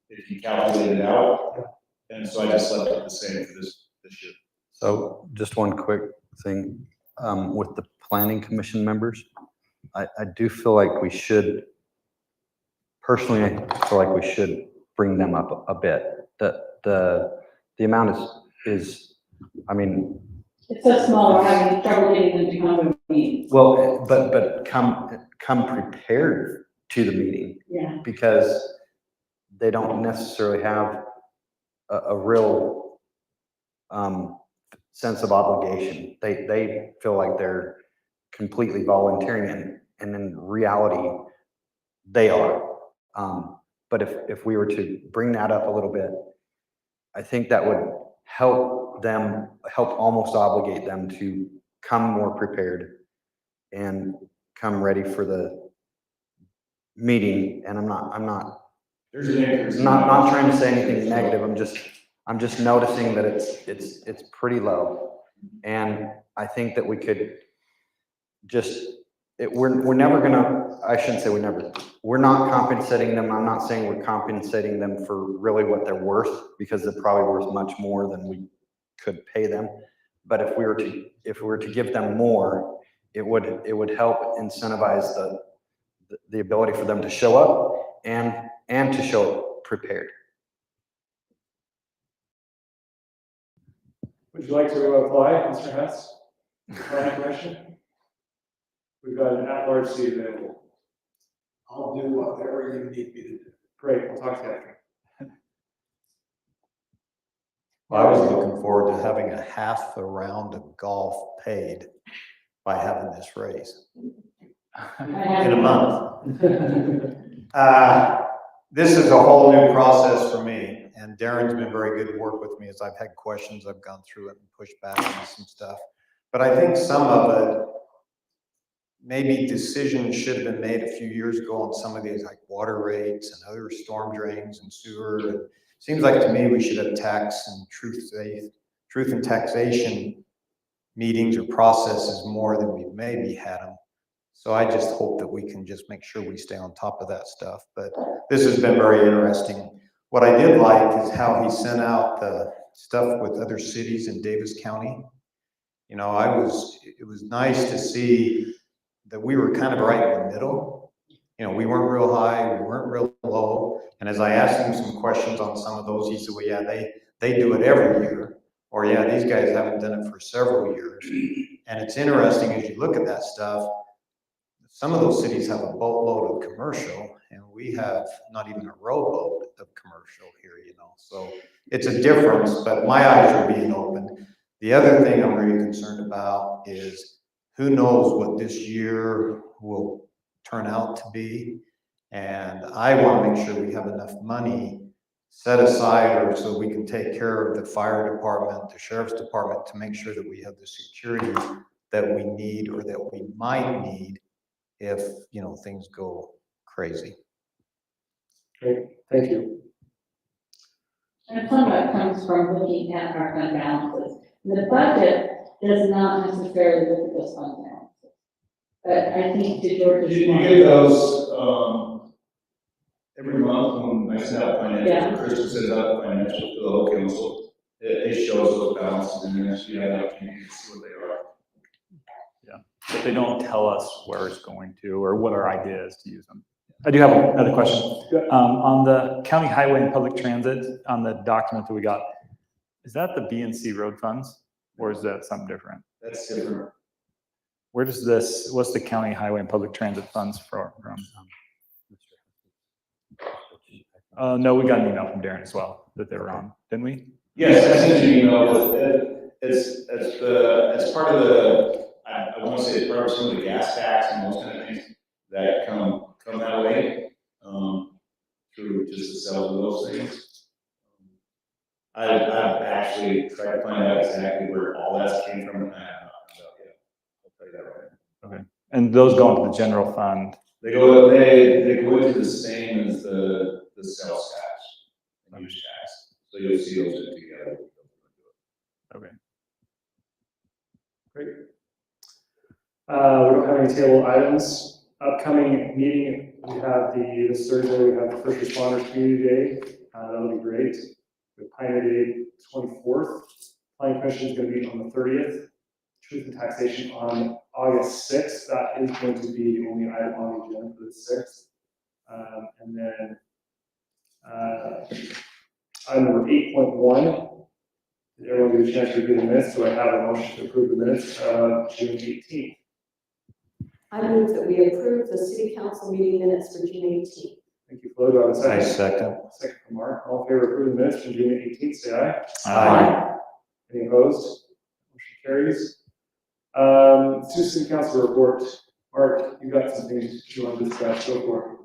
if you calculate it out. And so I just left it the same for this year. So just one quick thing, with the planning commission members, I do feel like we should, personally, I feel like we should bring them up a bit. The amount is, I mean. It's so small, we're having trouble getting them to come to a meeting. Well, but come prepared to the meeting, Yeah. because they don't necessarily have a real sense of obligation. They feel like they're completely volunteering, and in reality, they are. But if we were to bring that up a little bit, I think that would help almost obligate them to come more prepared and come ready for the meeting. And I'm not There's an increase. not trying to say anything negative. I'm just noticing that it's pretty low. And I think that we could we're never gonna, I shouldn't say we're not compensating them. I'm not saying we're compensating them for really what they're worth, because they're probably worth much more than we could pay them. But if we were to give them more, it would help incentivize the ability for them to show up and to show up prepared. would you like to apply, Mr. Hess? Planning commission? We've got an at-large seat available. I'll do whatever you need me to do. Great, we'll talk to you after. I was looking forward to having a half a round of golf paid by having this raise in a month. This is a whole new process for me, and Darren's been very good to work with me as I've had questions. I've gone through it and pushed back on some stuff. But I think some of it, maybe decisions should have been made a few years ago on some of these, like water rates and other storm drains and sewer. And it seems like to me we should have tax and truth and taxation meetings or processes more than we've maybe had them. So I just hope that we can just make sure we stay on top of that stuff. But this has been very interesting. What I did like is how he sent out the stuff with other cities in Davis County. You know, it was nice to see that we were kind of right in the middle. You know, we weren't real high, we weren't real low. And as I asked him some questions on some of those, he said, well, yeah, they do it every year. Or yeah, these guys haven't done it for several years. And it's interesting as you look at that stuff, some of those cities have a boatload of commercial, and we have not even a rowboat of commercial here, you know, so it's a difference, but my eyes are being opened. The other thing I'm really concerned about is who knows what this year will turn out to be. And I want to make sure we have enough money set aside or so we can take care of the fire department, the sheriff's department, to make sure that we have the security that we need or that we might need if, you know, things go crazy. Great, thank you. And some of that comes from looking at our fund balances. The budget does not necessarily look at those fund balances. But I think to George's You point. get those, every month when I send out financials, Kristen sends out financials to the whole council. It shows those balances in there, so you have an opportunity to see what they are. But they don't tell us where it's going to or what our idea is to use them. I do have another question. On the county highway and public transit, on the document that we got, is that the BNC road funds or is that something different? That's different. Where does this, what's the county highway and public transit funds from? No, we got an email from Darren as well that they were on, didn't we? Yes, I sent you an email with, it's part of the, I want to say it's part of some of the gas tax and those kind of things that come that way, through just the sales of those things. I've actually tried to find out exactly where all that came from, and I have not found out yet. I'll tell you that right now. Okay. And those go into the general fund. They go into the same as the sales tax and use tax, so you'll see those two together. Okay. Great. We don't have any table items. Upcoming meeting, we have this Thursday, we have the First Responders Community Day. That'll be great. The Pioneer Day, 24th. Planning Commission is going to be on the 30th. Truth and Taxation on August 6th. That is going to be the only item on the agenda for the 6th. And then item number 8.1. Did everyone get a chance to review the minutes? Do I have a motion to approve the minutes of June 18th? I move that we approve the city council meeting minutes for June 18th. Thank you, Flo. Do I have a second? I second. Second from Mark. All in favor of approving the minutes from June 18th, say aye. Aye. Any opposed? Motion carries. City council report. Mark, you got some things you want to discuss. Go for it.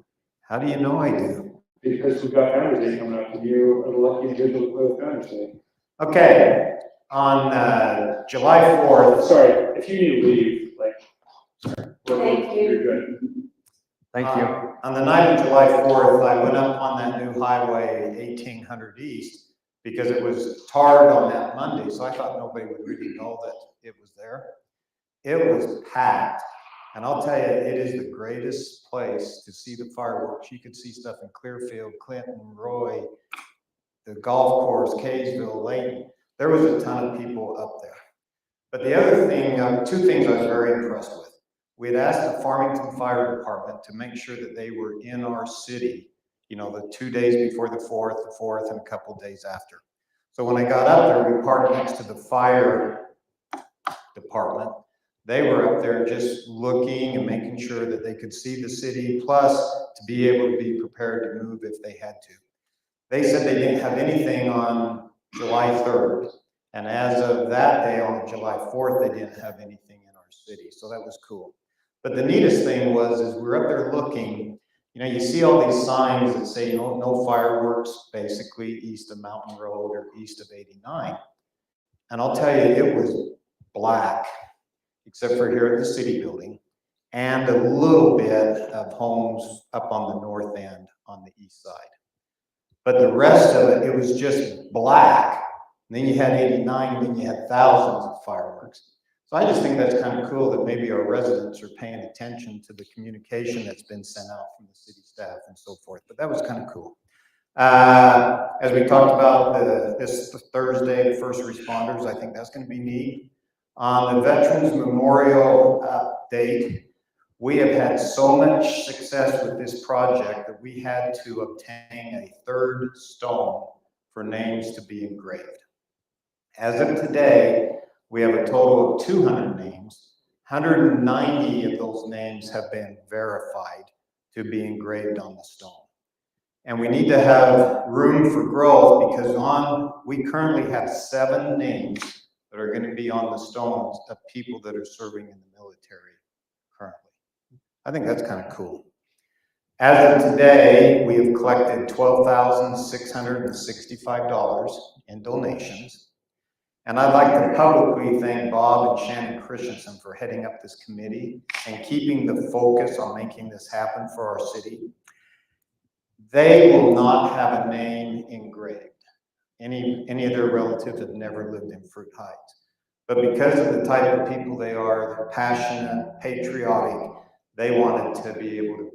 How do you know I do? Because we've got Founders Day coming up, and you are the lucky individual to play with Founders Day. Okay, on July 4th, Sorry, if you need to leave, like, Thank you. You're good. Thank you. On the night of July 4th, I went up on that new highway 1800 East because it was tarred on that Monday, so I thought nobody would really know that it was there. It was packed, and I'll tell you, it is the greatest place to see the fireworks. You could see stuff in Clearfield, Clinton, Roy, the golf course, Kaysville, Layton. There was a ton of people up there. But the other thing, two things I was very impressed with. We had asked the Farmington Fire Department to make sure that they were in our city, you know, the 2 days before the 4th, and a couple of days after. So when I got up there, we parked next to the fire department. They were up there just looking and making sure that they could see the city, plus to be able to be prepared to move if they had to. They said they didn't have anything on July 3rd. And as of that day, on July 4th, they didn't have anything in our city. So that was cool. But the neatest thing was, we were up there looking, you know, you see all these signs that say, you know, no fireworks, basically east of Mountain Road or east of 89. And I'll tell you, it was black, except for here at the city building, and a little bit of homes up on the north end on the east side. But the rest of it, it was just black. And then you had 89, and then you had thousands of fireworks. So I just think that's kind of cool that maybe our residents are paying attention to the communication that's been sent out from the city staff and so forth. But that was kind of cool. As we talked about this Thursday, the first responders, I think that's going to be neat. On the Veterans Memorial update, we have had so much success with this project that we had to obtain a third stone for names to be engraved. As of today, we have a total of 200 names. 190 of those names have been verified to be engraved on the stone. And we need to have room for growth because we currently have 7 names that are going to be on the stones of people that are serving in the military currently. I think that's kind of cool. As of today, we have collected $12,665 in donations. And I'd like to publicly thank Bob and Shannon Christensen for heading up this committee and keeping the focus on making this happen for our city. They will not have a name engraved. Any of their relatives have never lived in Fruit Heights. But because of the type of people they are, they're passionate, patriotic, they wanted to be able to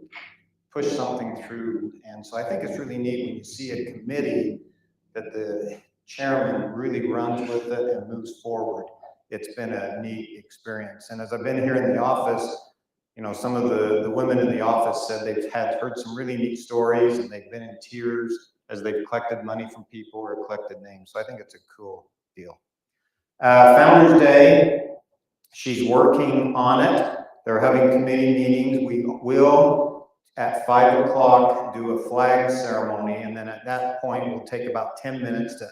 push something through. And so I think it's really neat when you see a committee that the chairman really runs with it and moves forward. It's been a neat experience. And as I've been here in the office, you know, some of the women in the office said they've heard some really neat stories and they've been in tears as they've collected money from people or collected names. So I think it's a cool deal. Founders Day, she's working on it. They're having committee meetings. We will, at 5 o'clock, do a flag ceremony. And then at that point, we'll take about 10 minutes to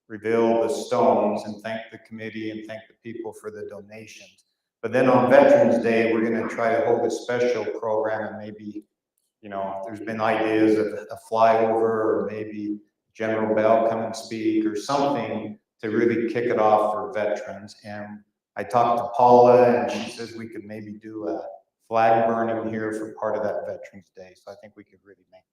unreveal the stones and thank the committee and thank the people for the donations. But then on Veterans Day, we're going to try to hold a special program and maybe, you know, there's been ideas of a flyover or maybe General Bell come and speak or something to really kick it off for veterans. And I talked to Paula and she says we could maybe do a flag burning here for part of that Veterans Day. So I think we could really make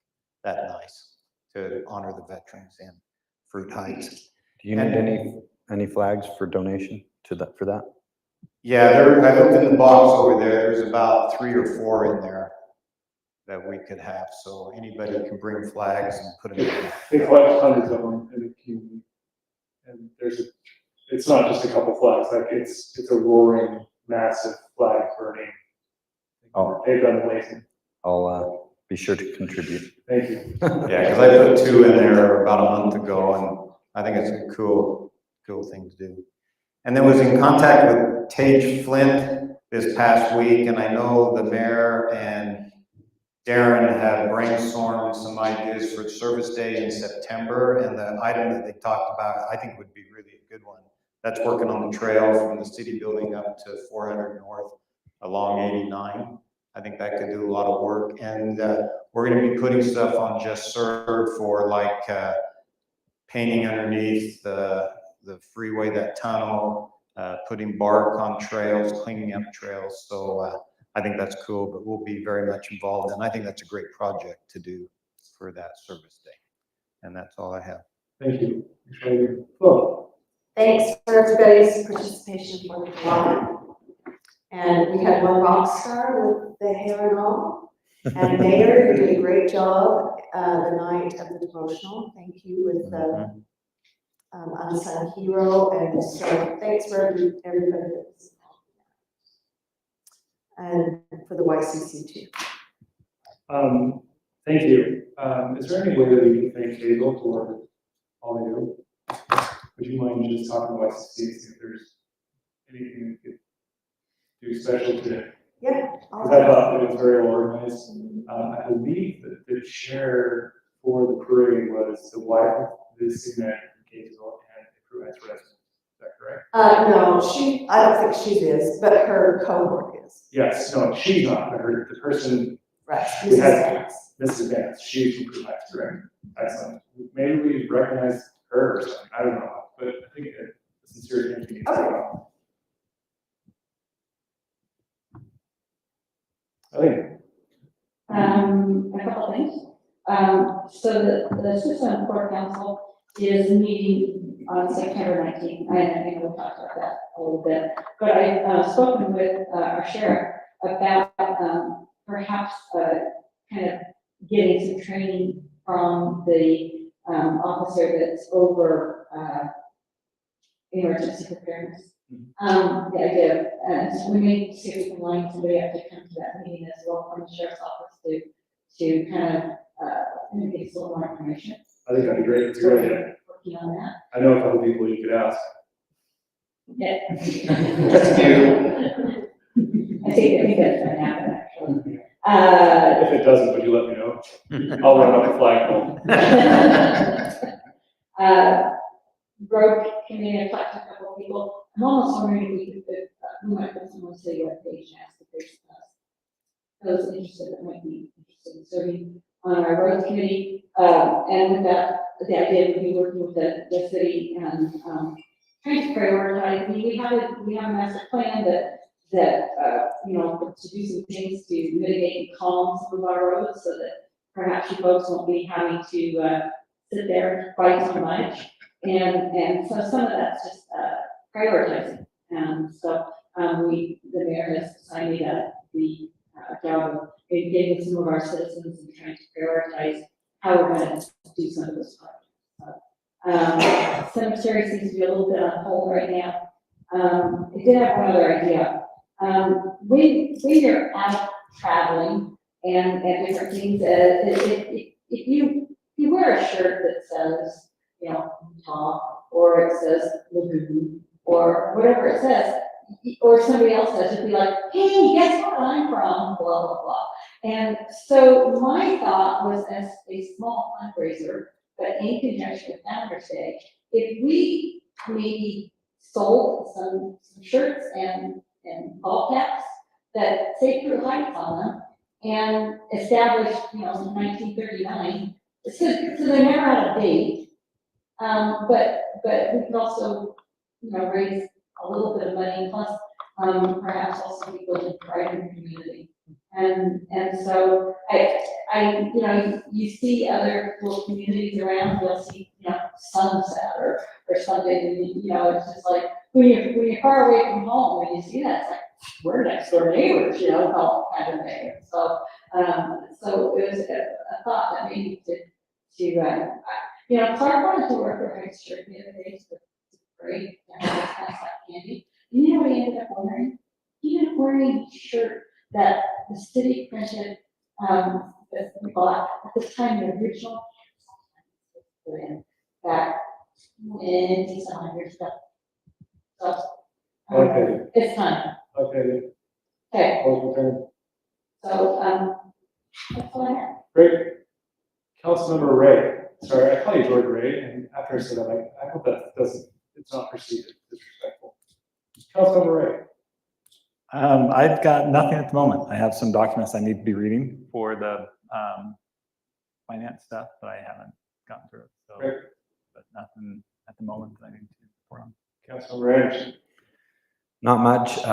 that nice to honor the veterans in Fruit Heights. Do you need any flags for donation for that? Yeah, I looked in the box over there. There's about 3 or 4 in there that we could have. So anybody can bring flags and put them in. They collect hundreds of them in the community. And it's not just a couple flags, like it's a roaring, massive flag burning. Oh. They've done amazing. I'll be sure to contribute. Thank you. Yeah, because I put 2 in there about a month ago, and I think it's a cool thing to do. And then was in contact with Tage Flint this past week, and I know the mayor and Darren have brainstormed some ideas for Service Day in September, and the item that they talked about, I think would be really a good one. That's working on the trail from the city building up to 400 North along 89. I think that could do a lot of work. And we're going to be putting stuff on Just Serve for like painting underneath the freeway, that tunnel, putting bark on trails, cleaning up trails. So I think that's cool, but we'll be very much involved. And I think that's a great project to do for that Service Day. And that's all I have. Thank you. Well, Thanks for everybody's participation for the July. And we had one rock star with the hair and all. And Mayor, you did a great job the night of the devotional. Thank you with the unsung hero. And so thanks for everybody that was and for the YCC too. thank you. Is there any way that we can thank Hazel for all they do? Would you mind just talking about YCC, see if there's anything we could do special today? Yeah. Because I thought it was very organized. I believe that the chair for the parade was the wife of the city manager from Kaysville and the Fruit Heights resident. Is that correct? No, I don't think she is, but her cohort is. Yes, no, she's not. I heard the person, Right. we had Mrs. Vance, she's from Fruit Heights, correct? Excellent. Maybe we recognize her or something. I don't know, but I think a sincere thank you. Okay. I think. A couple of things. So the Citizen Court Council is meeting on September 19th. I think we'll talk about that a little bit. But I've spoken with our sheriff about perhaps kind of getting some training from the officer that's over emergency preparedness. The idea of, so we may see if we can line somebody up to come to that meeting as well from the sheriff's office to kind of give us a little more information. I think that'd be great. It's a great idea. Working on that. I know a couple people you could ask. Yeah. I think that's gonna happen, actually. If it doesn't, would you let me know? I'll run up the flagpole. Road committee, I talked to a couple of people, I'm almost wondering if we might put someone to the web page and ask if there's those interested that might be interested in serving on our road committee. And with that, the idea would be working with the city and, trying to prioritize. I mean, we have a master plan that, you know, to do some things to mitigate and calm some of our roads so that perhaps you folks won't be having to, sit there quite so much. And so some of that's just, prioritizing. And so, the mayor has assigned me the job of engaging some of our citizens and trying to prioritize how we're gonna do some of those projects. Cemetery seems to be a little bit on hold right now. I did have one other idea. When you're out traveling and different things, if you wear a shirt that says, you know, Utah, or it says Lagoon, or whatever it says, or somebody else says, it'd be like, hey, guess what I'm from, blah, blah, blah. And so my thought was, as a small fundraiser, but in conjunction with Founder's Day, if we maybe sold some shirts and ball caps that say True Heights on them, and established, you know, in 1939, so they're never out of date. But we could also, you know, raise a little bit of money, plus, perhaps also people in the private community. And so I, you know, you see other little communities around, you'll see, you know, Sunset or something, and, you know, it's just like, when you're far away from home, when you see that, it's like, we're next door neighbors, you know, all kind of thing. So, so it was a thought that maybe to, you know, Clark wanted to work for Heights Church the other day, so it's great, and I just passed out candy. And you know what he ended up wearing? He ended up wearing a shirt that the city printed, that we bought at the time, the original. Back in some 100 stuff. So, Okay. it's time. Okay, Okay, okay, so, that's all I have. great. Councilmember Ray, sorry, I call you George Ray, and after I said that, I hope that doesn't, it's not perceived as disrespectful. Councilmember Ray. I've got nothing at the moment. I have some documents I need to be reading for the finance stuff, but I haven't gotten through it. So, Great. but nothing at the moment that I need to report on. Councilmember Anderson. Not much.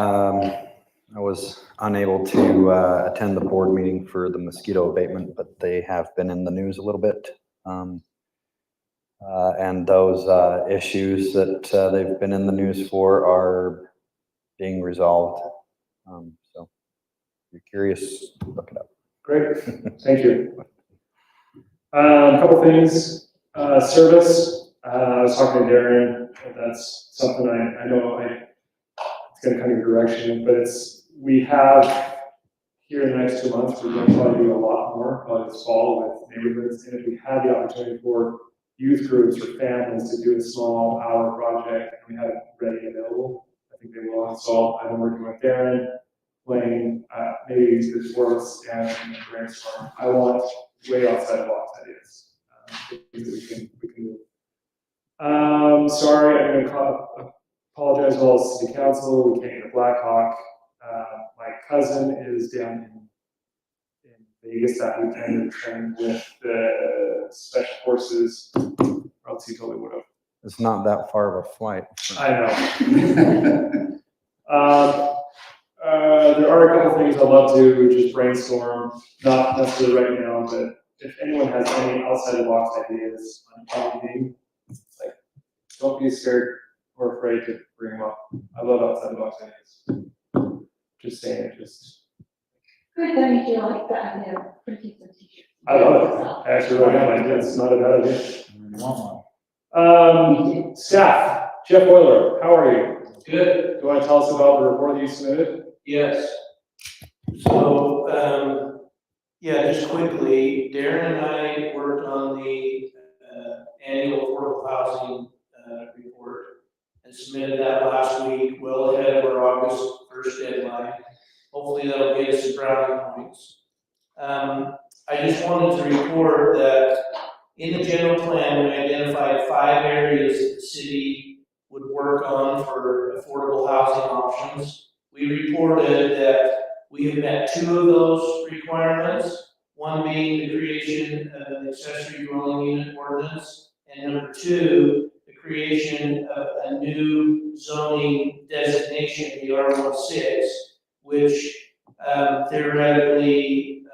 I was unable to attend the board meeting for the mosquito abatement, but they have been in the news a little bit. And those issues that they've been in the news for are being resolved. So if you're curious, look it up. Great, thank you. A couple things, service, I was talking to Darren, that's something I know it's gonna come your direction, but we have here in the next 2 months, we're going to probably do a lot more, probably this fall with neighborhoods, and if we had the opportunity for youth groups or families to do a small hour project, and we have it ready and available, I think they will. So I've been working with Darren, Wayne, maybe the four of us and brainstorm. I want way outside the box ideas. Things that we can move. Sorry, I'm gonna apologize to all the city council. We can't get a Blackhawk. My cousin is down in Vegas that weekend to train with the special forces. Or else he totally would have. It's not that far of a flight. I know. There are a couple things I'd love to just brainstorm, not necessarily right now, but if anyone has any outside the box ideas on marketing, like, don't be scared or afraid to bring them up. I love outside the box ideas. Just saying it, just. Good, that means you like that, idea of printing some t-shirts. I love it. I actually really have ideas. It's not a bad idea. Staff, Jeff Euler, how are you? Good. Do you want to tell us about the report that you submitted? Yes. So, yeah, just quickly, Darren and I worked on the annual affordable housing report and submitted that last week, well ahead of our August 1st deadline. that'll get us some brownie points. I just wanted to report that in the general plan, we identified 5 areas the city would work on for affordable housing options. We reported that we have met 2 of those requirements, one being the creation of an accessory dwelling unit ordinance, and number 2, the creation of a new zoning designation, the R16, which theoretically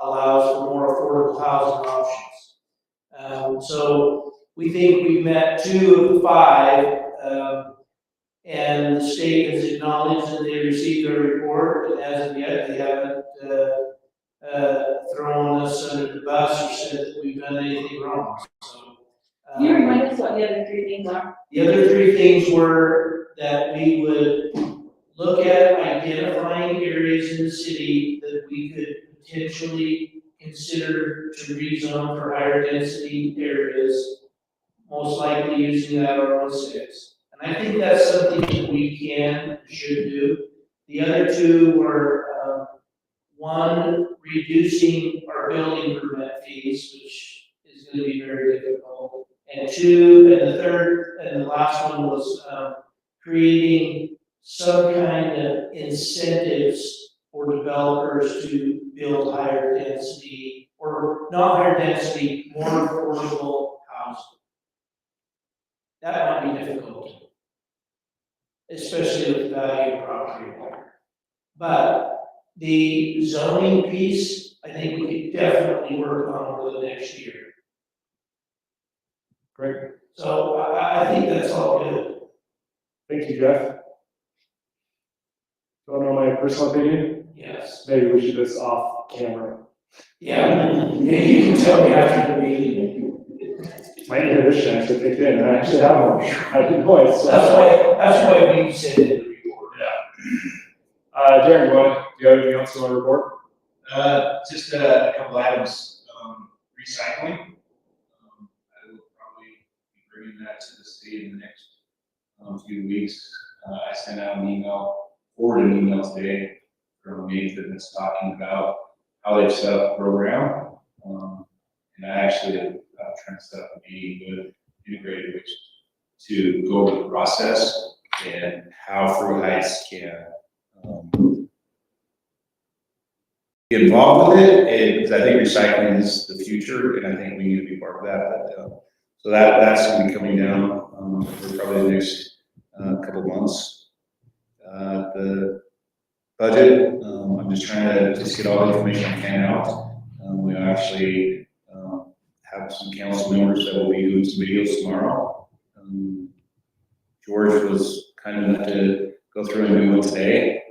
allows for more affordable housing options. So we think we've met 2 of the 5, and the state has acknowledged that they received their report, but as of yet, they haven't thrown us under the bus or said that we've done anything wrong. So, Can you remind us what the other 3 things are? the other 3 things were that we would look at identifying areas in the city that we could potentially consider to rezone for higher density areas, most likely using that R16. And I think that's something that we should do. The other 2 were, 1, reducing our building permit fees, which is going to be very difficult. And 2, and the third, and the last one was creating some kind of incentives for developers to build higher density, or not higher density, more affordable housing. That might be difficult, especially with the value of property. But the zoning piece, I think we could definitely work on over the next year. Great. So I think that's all good. Thank you, Jeff. Do you want to know my personal opinion? Yes. Maybe we should do this off camera. Yeah, you can tell me after the meeting. My inhibition actually kicked in, and I actually have one. I didn't voice. So. That's why we said it in the report. Yeah. Darren, do you have anything else you want to report? Just a couple items. Recycling. I will probably be bringing that to the city in the next few weeks. I sent out forwarded an email today from Nathan that's talking about how they've set up the program. And I actually have trying to set up a meeting with Integrated Waste to go over the process and how Fruit Heights can get involved with it, because I think recycling is the future, and I think we need to be part of that. But, so that's going to be coming down for probably the next couple months. The budget, I'm just trying to just get all the information I can out. We actually have some council members that will be doing some videos tomorrow. George was kind enough to go through and do one today.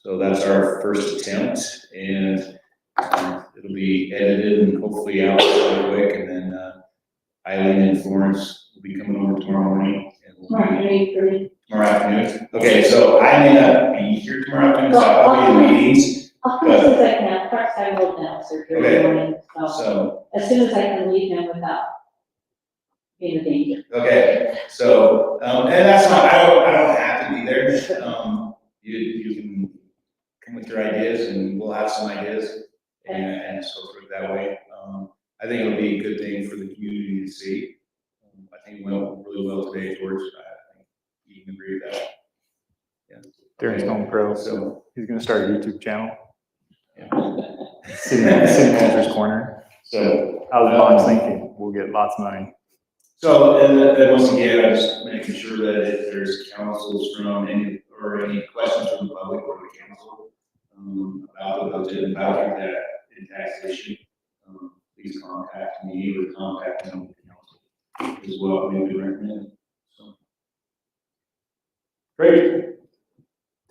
So that's our first attempt, and it'll be edited and hopefully out really quick. And then Eileen and Florence will be coming over tomorrow morning. Tomorrow afternoon. Okay, so I may not be here tomorrow afternoon, so I'll be in meetings. I'll come as soon as I can. Perhaps I will now surgery in the morning. So As soon as I can leave him without being a danger. okay, so and that's not. I don't have to be there. You can come with your ideas, and we'll have some ideas, and so through it that way. I think it'll be a good thing for the community to see. I think it went really well today, George. I think you can agree with that. Yeah. Darren's going pro, so he's going to start a YouTube channel. Yeah. City manager's corner. So How's the box thinking? We'll get lots of money. So, and then once again, I'm just making sure that if there's councils from any questions from the public or the council about the budget and about that in taxation, please contact me or contact them with the council is what we would recommend. So. Great.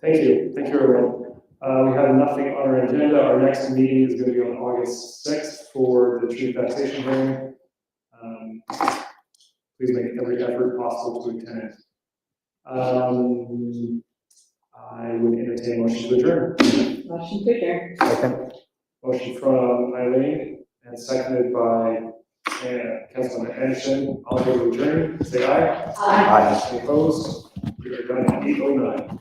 Thank you. Thank you, everyone. We have nothing on our agenda. Our next meeting is going to be on August 6th for the tree taxation hearing. Please make every effort possible to attend. I would entertain a motion to adjourn. Motion to adjourn. Second. Motion from Eileen and seconded by Councilman Anderson. All in favor of adjourning, say aye. Aye. Any opposed? We are done at 8:09.